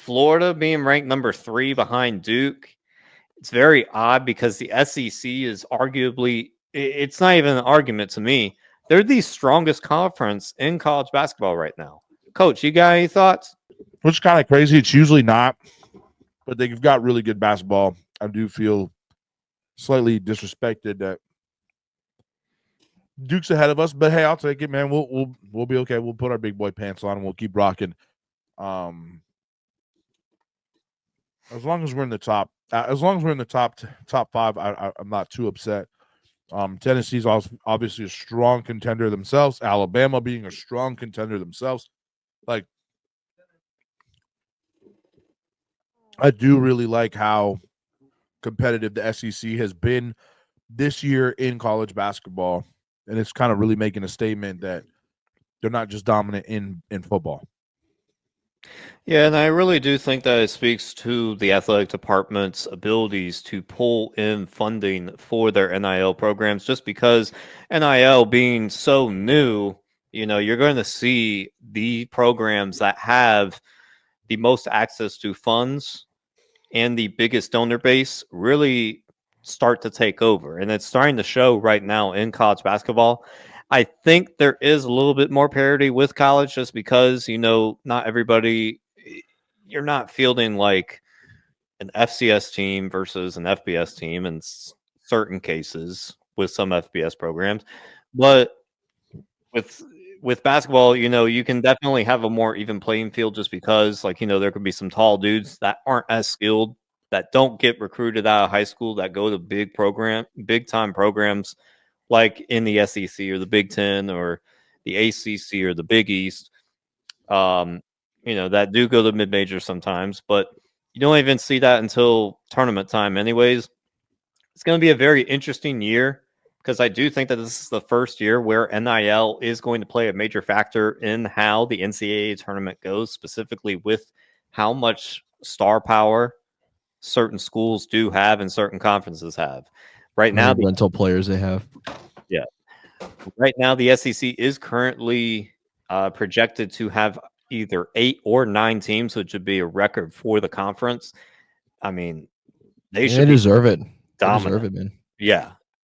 Florida being ranked number 3 behind Duke, it's very odd because the SEC is arguably, it's not even an argument to me. They're the strongest conference in college basketball right now. Coach, you got any thoughts? Which is kind of crazy. It's usually not, but they've got really good basketball. I do feel slightly disrespected that Duke's ahead of us, but hey, I'll take it, man. We'll be okay. We'll put our big boy pants on and we'll keep rocking. As long as we're in the top, top 5, I'm not too upset. Tennessee's obviously a strong contender themselves. Alabama being a strong contender themselves. Like, I do really like how competitive the SEC has been this year in college basketball, and it's kind of really making a statement that they're not just dominant in football. Yeah, and I really do think that it speaks to the athletic department's abilities to pull in funding for their NIL programs, just because NIL being so new, you're going to see the programs that have the most access to funds and the biggest donor base really start to take over. And it's starting to show right now in college basketball. I think there is a little bit more parity with college just because, not everybody, you're not fielding like an FCS team versus an FBS team in certain cases with some FBS programs. But with basketball, you can definitely have a more even playing field just because, there could be some tall dudes that aren't as skilled, that don't get recruited out of high school, that go to big time programs like in the SEC or the Big Ten or the ACC or the Big East, that do go to mid-major sometimes, but you don't even see that until tournament time anyways. It's going to be a very interesting year because I do think that this is the first year where NIL is going to play a major factor in how the NCAA tournament goes, specifically with how much star power certain schools do have and certain conferences have. Right now, the rental players they have. Yeah. Right now, the SEC is currently projected to have either 8 or 9 teams, which would be a record for the conference. I mean, they should deserve it. dominant. They deserve it, man. Yeah,